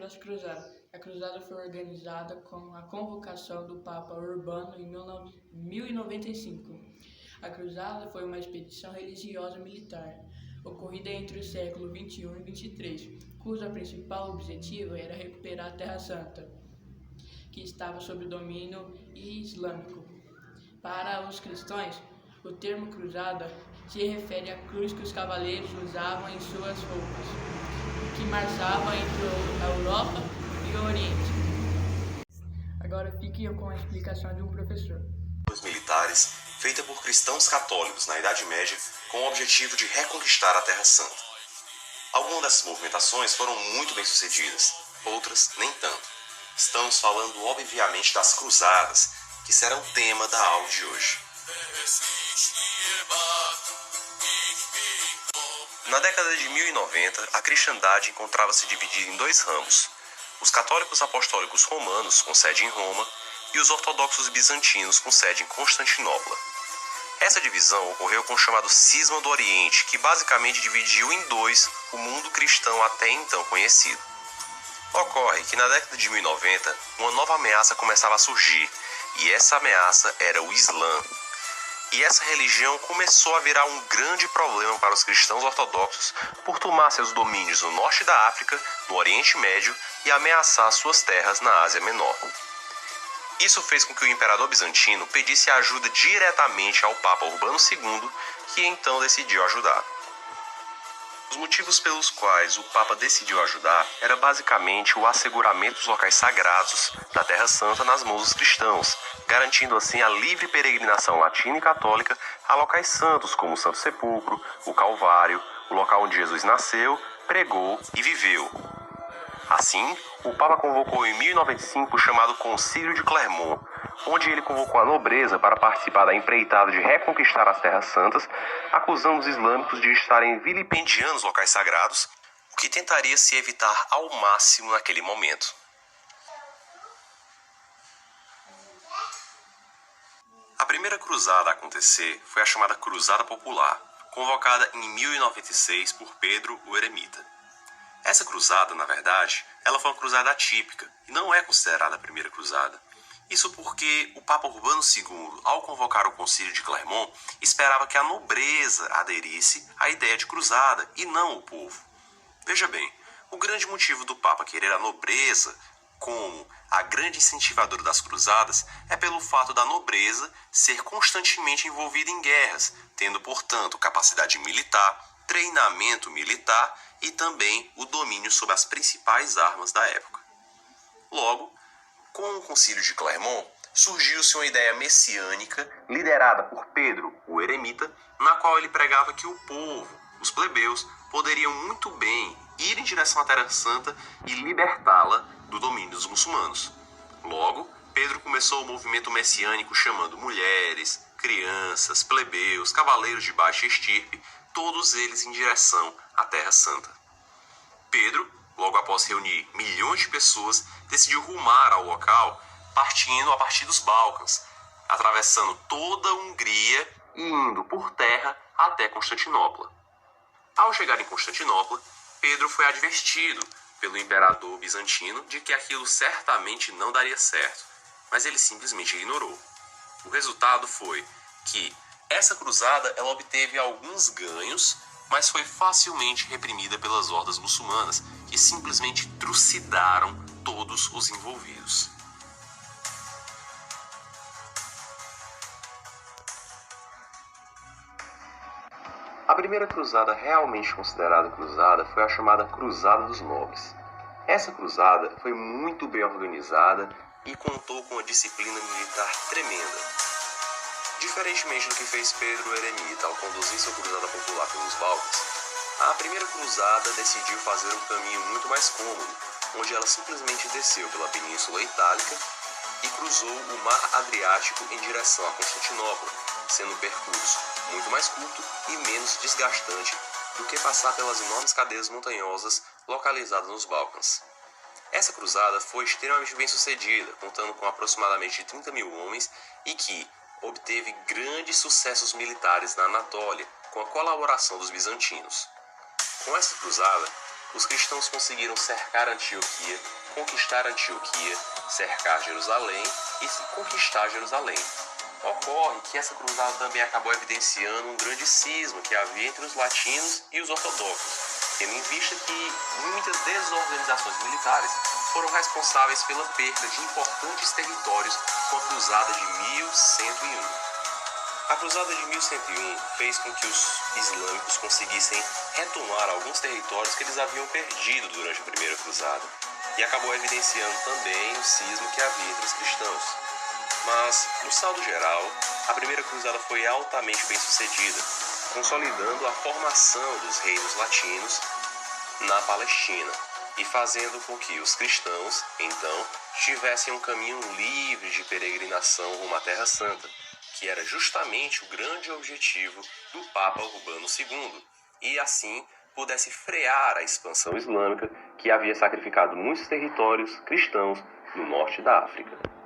das Cruzadas. A cruzada foi organizada com a convocação do Papa Urbano em 1095. A cruzada foi uma expedição religiosa militar, ocorrida entre o século XXI e XXIII, cujo principal objetivo era recuperar a Terra Santa, que estava sob domínio islâmico. Para os cristãos, o termo cruzada se refere à cruz que os cavaleiros usavam em suas roupas, que marchava entre a Europa e o Oriente. Agora fique com a explicação de um professor. Militares feita por cristãos católicos na Idade Média com o objetivo de reconquistar a Terra Santa. Algumas dessas movimentações foram muito bem sucedidas, outras nem tanto. Estamos falando obviamente das cruzadas, que serão o tema da aula de hoje. Na década de 1090, a cristandade encontrava-se dividida em dois ramos: os católicos apostólicos romanos, com sede em Roma, e os ortodoxos bizantinos, com sede em Constantinopla. Essa divisão ocorreu com o chamado Cisma do Oriente, que basicamente dividiu em dois o mundo cristão até então conhecido. Ocorre que na década de 1090, uma nova ameaça começava a surgir, e essa ameaça era o Islã. E essa religião começou a virar um grande problema para os cristãos ortodoxos por tomar seus domínios no norte da África, no Oriente Médio e ameaçar suas terras na Ásia Menor. Isso fez com que o imperador bizantino pedisse ajuda diretamente ao Papa Urbano II, que então decidiu ajudar. Os motivos pelos quais o Papa decidiu ajudar era basicamente o asseguramento dos locais sagrados da Terra Santa nas mãos dos cristãos, garantindo assim a livre peregrinação latina e católica a locais santos como o Santo Sepulcro, o Calvário, o local onde Jesus nasceu, pregou e viveu. Assim, o Papa convocou em 1095 o chamado Concílio de Clermont, onde ele convocou a nobreza para participar da empreitada de reconquistar as Terras Santas, acusando os islâmicos de estarem vilipendiando os locais sagrados, o que tentaria se evitar ao máximo naquele momento. A primeira cruzada a acontecer foi a chamada Cruzada Popular, convocada em 1096 por Pedro o Eremita. Essa cruzada, na verdade, ela foi uma cruzada atípica e não é considerada a primeira cruzada. Isso porque o Papa Urbano II, ao convocar o Concílio de Clermont, esperava que a nobreza aderisse à ideia de cruzada e não o povo. Veja bem, o grande motivo do Papa querer a nobreza como a grande incentivadora das cruzadas é pelo fato da nobreza ser constantemente envolvida em guerras, tendo, portanto, capacidade militar, treinamento militar e também o domínio sobre as principais armas da época. Logo, com o Concílio de Clermont, surgiu-se uma ideia messiânica liderada por Pedro, o Eremita, na qual ele pregava que o povo, os plebeus, poderiam muito bem ir em direção à Terra Santa e libertá-la do domínio dos muçulmanos. Logo, Pedro começou o movimento messiânico chamando mulheres, crianças, plebeus, cavaleiros de baixa estirpe, todos eles em direção à Terra Santa. Pedro, logo após reunir milhões de pessoas, decidiu rumar ao local, partindo a partir dos Balcãs, atravessando toda a Hungria e indo por terra até Constantinopla. Ao chegar em Constantinopla, Pedro foi advertido pelo imperador bizantino de que aquilo certamente não daria certo, mas ele simplesmente ignorou. O resultado foi que essa cruzada ela obteve alguns ganhos, mas foi facilmente reprimida pelas hordas muçulmanas, que simplesmente trucidaram todos os envolvidos. A primeira cruzada realmente considerada cruzada foi a chamada Cruzada dos Nobres. Essa cruzada foi muito bem organizada e contou com uma disciplina militar tremenda. Diferentemente do que fez Pedro o Eremita ao conduzir sua cruzada popular pelos Balcãs, a primeira cruzada decidiu fazer um caminho muito mais cômodo, onde ela simplesmente desceu pela Península Itálica e cruzou o Mar Adriático em direção a Constantinopla, sendo um percurso muito mais curto e menos desgastante do que passar pelas enormes cadeias montanhosas localizadas nos Balcãs. Essa cruzada foi extremamente bem sucedida, contando com aproximadamente 30 mil homens e que obteve grandes sucessos militares na Anatólia, com a colaboração dos bizantinos. Com essa cruzada, os cristãos conseguiram cercar Antioquia, conquistar Antioquia, cercar Jerusalém e conquistar Jerusalém. Ocorre que essa cruzada também acabou evidenciando um grande cisma que havia entre os latinos e os ortodoxos, tendo em vista que muitas desorganizações militares foram responsáveis pela perda de importantes territórios com a cruzada de 1101. A cruzada de 1101 fez com que os islâmicos conseguissem retomar alguns territórios que eles haviam perdido durante a primeira cruzada, e acabou evidenciando também o cisma que havia entre os cristãos. Mas, no saldo geral, a primeira cruzada foi altamente bem sucedida, consolidando a formação dos reinos latinos na Palestina e fazendo com que os cristãos, então, tivessem um caminho livre de peregrinação rumo à Terra Santa, que era justamente o grande objetivo do Papa Urbano II, e assim pudesse frear a expansão islâmica que havia sacrificado muitos territórios cristãos no norte da África.